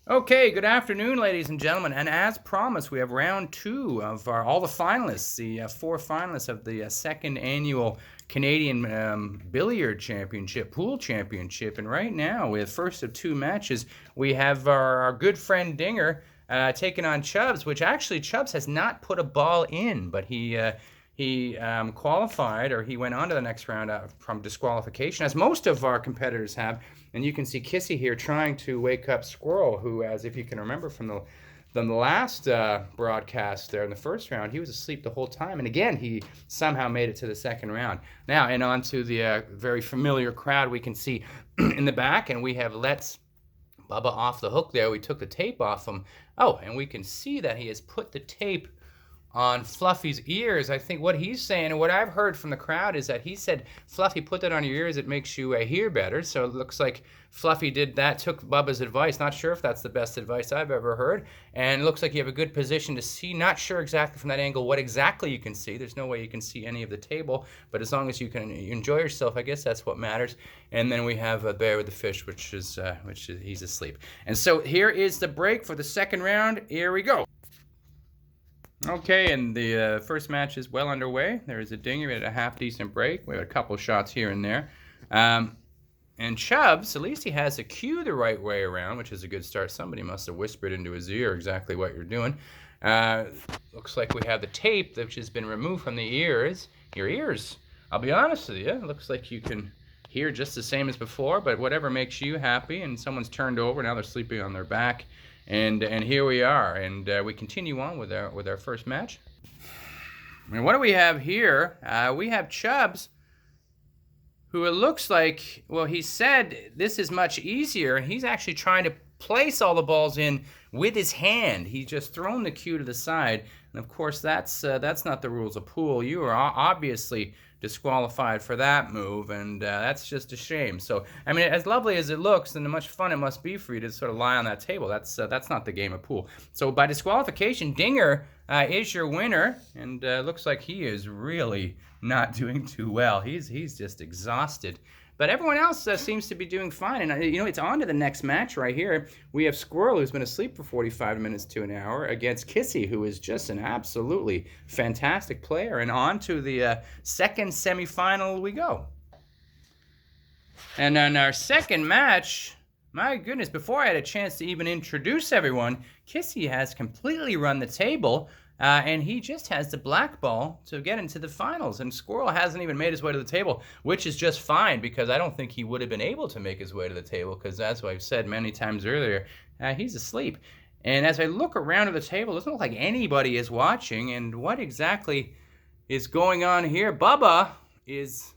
Okay, good afternoon, ladies and gentlemen. And as promised, we have round two of all the finalists, the four finalists of the second annual Canadian Billiard Championship, Pool Championship. And right now, with first of two matches, we have our good friend Dinger taking on Chubbs, which actually Chubbs has not put a ball in, but he qualified, or he went on to the next round from disqualification, as most of our competitors have. And you can see Kissy here trying to wake up Squirrel, who, as if you can remember from the last broadcast there in the first round, he was asleep the whole time. And again, he somehow made it to the second round. Now, and on to the very familiar crowd we can see in the back, and we have Let's Bubba off the hook there. We took the tape off him. Oh, and we can see that he has put the tape on Fluffy's ears. I think what he's saying, and what I've heard from the crowd, is that he said, Fluffy, put that on your ears, it makes you hear better. So it looks like Fluffy did that, took Bubba's advice. Not sure if that's the best advice I've ever heard. And it looks like you have a good position to see. Not sure exactly from that angle what exactly you can see. There's no way you can see any of the table, but as long as you can enjoy yourself, I guess that's what matters. And then we have a Bear with the Fish, which is he's asleep. And so here is the break for the second round. Here we go. Okay, and the first match is well underway. There is a dinger. We had a half-decent break. We had a couple shots here and there. And Chubbs, at least he has the cue the right way around, which is a good start. Somebody must have whispered into his ear exactly what you're doing. Looks like we have the tape, which has been removed from the ears. Your ears, I'll be honest with you, it looks like you can hear just the same as before, but whatever makes you happy. And someone's turned over. Now they're sleeping on their back. And here we are, and we continue on with our first match. And what do we have here? We have Chubbs, who it looks like, well, he said this is much easier. He's actually trying to place all the balls in with his hand. He's just thrown the cue to the side, and of course that's not the rules of pool. You are obviously disqualified for that move, and that's just a shame. So, I mean, as lovely as it looks and how much fun it must be for you to sort of lie on that table, that's not the game of pool. So by disqualification, Dinger is your winner, and looks like he is really not doing too well. He's just exhausted. But everyone else seems to be doing fine. And, it's on to the next match right here. We have Squirrel, who's been asleep for 45 minutes to an hour, against Kissy, who is just an absolutely fantastic player. And on to the second semifinal we go. And in our second match, my goodness, before I had a chance to even introduce everyone, Kissy has completely run the table. And he just has the black ball to get into the finals. And Squirrel hasn't even made his way to the table, which is just fine, because I don't think he would have been able to make his way to the table, because as I've said many times earlier, he's asleep. And as I look around at the table, it doesn't look like anybody is watching. And what exactly is going on here? Bubba is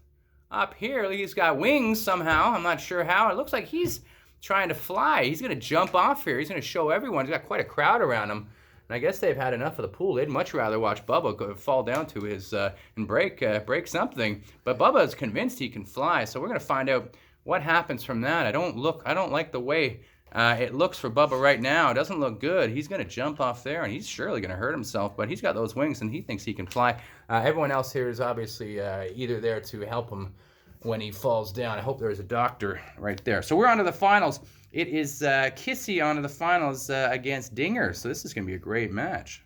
up here. He's got wings somehow. I'm not sure how. It looks like he's trying to fly. He's going to jump off here. He's going to show everyone. He's got quite a crowd around him. And I guess they've had enough of the pool. They'd much rather watch Bubba fall down to his and break something. But Bubba is convinced he can fly, so we're going to find out what happens from that. I don't like the way it looks for Bubba right now. It doesn't look good. He's going to jump off there, and he's surely going to hurt himself. But he's got those wings, and he thinks he can fly. Everyone else here is obviously either there to help him when he falls down. I hope there's a doctor right there. So we're on to the finals. It is Kissy on to the finals against Dinger. So this is going to be a great match.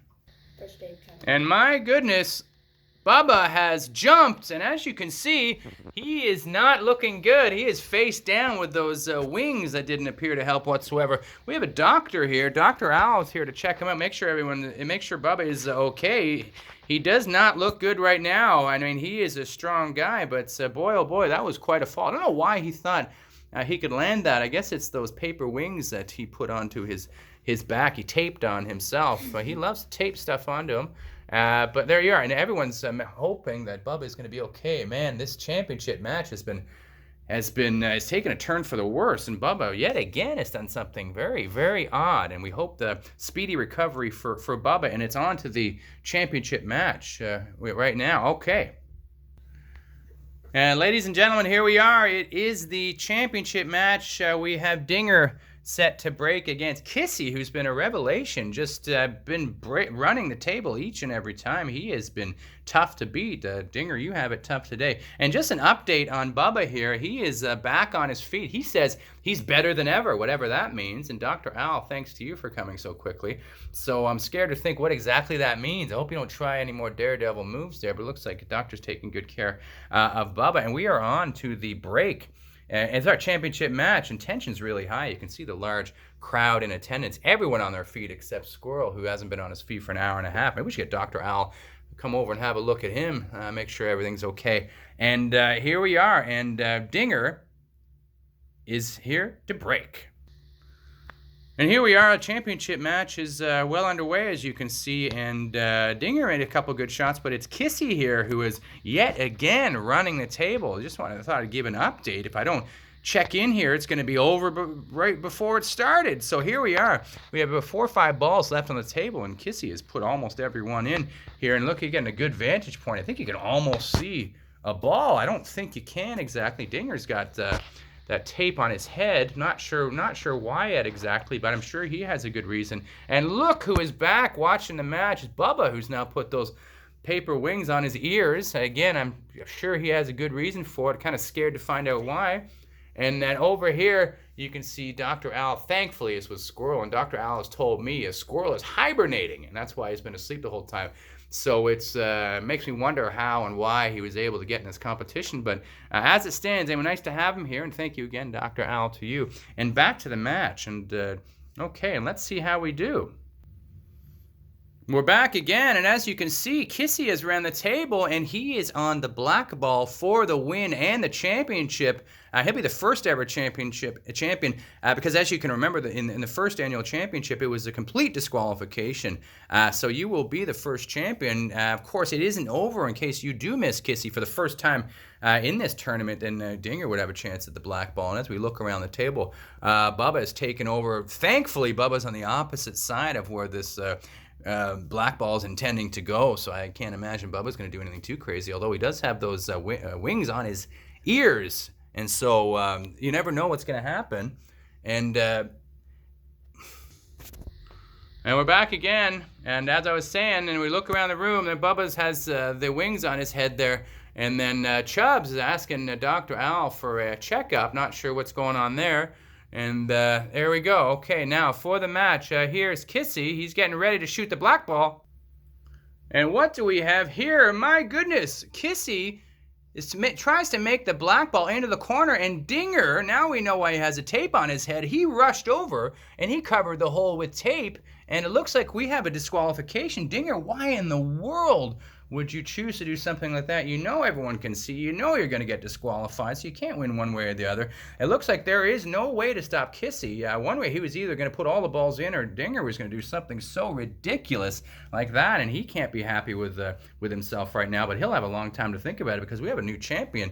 And my goodness, Bubba has jumped. And as you can see, he is not looking good. He is face down with those wings that didn't appear to help whatsoever. We have a doctor here. Dr. Al is here to check him out, make sure Bubba is okay. He does not look good right now. I mean, he is a strong guy, but boy, oh boy, that was quite a fall. I don't know why he thought he could land that. I guess it's those paper wings that he put onto his back. He taped on himself. He loves to tape stuff onto him. But there you are, and everyone's hoping that Bubba is going to be okay. Man, this championship match has taken a turn for the worse, and Bubba yet again has done something very, very odd. And we hope the speedy recovery for Bubba. And it's on to the championship match right now. Okay. And ladies and gentlemen, here we are. It is the championship match. We have Dinger set to break against Kissy, who's been a revelation, just been running the table each and every time. He has been tough to beat. Dinger, you have it tough today. And just an update on Bubba here. He is back on his feet. He says he's better than ever, whatever that means. And Dr. Al, thanks to you for coming so quickly. So I'm scared to think what exactly that means. I hope you don't try any more daredevil moves there, but it looks like the doctor's taking good care of Bubba. And we are on to the break. It's our championship match, and tension's really high. You can see the large crowd in attendance. Everyone on their feet except Squirrel, who hasn't been on his feet for an hour and a half. Maybe we should get Dr. Al to come over and have a look at him, make sure everything's okay. And here we are, and Dinger is here to break. And here we are. A championship match is well underway, as you can see, and Dinger made a couple good shots, but it's Kissy here who is yet again running the table. I thought I'd give an update. If I don't check in here, it's going to be over right before it started. So here we are. We have about 4 or 5 balls left on the table, and Kissy has put almost every one in here. And look, you're getting a good vantage point. I think you can almost see a ball. I don't think you can exactly. Dinger's got that tape on his head. Not sure why yet exactly, but I'm sure he has a good reason. And look who is back watching the match. It's Bubba, who's now put those paper wings on his ears. Again, I'm sure he has a good reason for it. Kind of scared to find out why. And then over here, you can see Dr. Al. Thankfully, this was Squirrel, and Dr. Al has told me a squirrel is hibernating, and that's why he's been asleep the whole time. So it's makes me wonder how and why he was able to get in this competition. But as it stands, anyway, nice to have him here, and thank you again, Dr. Al, to you. And back to the match, and okay, and let's see how we do. We're back again, and as you can see, Kissy has ran the table, and he is on the black ball for the win and the championship. He'll be the first ever champion, because as you can remember, in the first annual championship, it was a complete disqualification. So you will be the first champion. Of course, it isn't over in case you do miss Kissy for the first time in this tournament, then Dinger would have a chance at the black ball. And as we look around the table, Bubba has taken over. Thankfully, Bubba's on the opposite side of where this black ball is intending to go, so I can't imagine Bubba's going to do anything too crazy, although he does have those wings on his ears, and so you never know what's going to happen. And we're back again, and as I was saying, and we look around the room, and Bubba's has the wings on his head there, and then Chubbs is asking Dr. Al for a checkup, not sure what's going on there. And there we go. Okay, now for the match, here's Kissy. He's getting ready to shoot the black ball. And what do we have here? My goodness, Kissy tries to make the black ball into the corner, and Dinger, now we know why he has a tape on his head. He rushed over, and he covered the hole with tape, and it looks like we have a disqualification. Dinger, why in the world would you choose to do something like that? You know everyone can see. You know you're going to get disqualified, so you can't win one way or the other. It looks like there is no way to stop Kissy. One way he was either going to put all the balls in, or Dinger was going to do something so ridiculous like that, and he can't be happy with himself right now, but he'll have a long time to think about it because we have a new champion.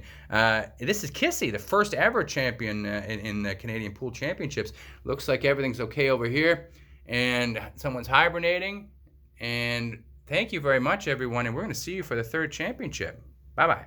This is Kissy, the first ever champion in the Canadian Pool Championships. Looks like everything's okay over here, and someone's hibernating, and thank you very much, everyone, and we're going to see you for the third championship. Bye-bye.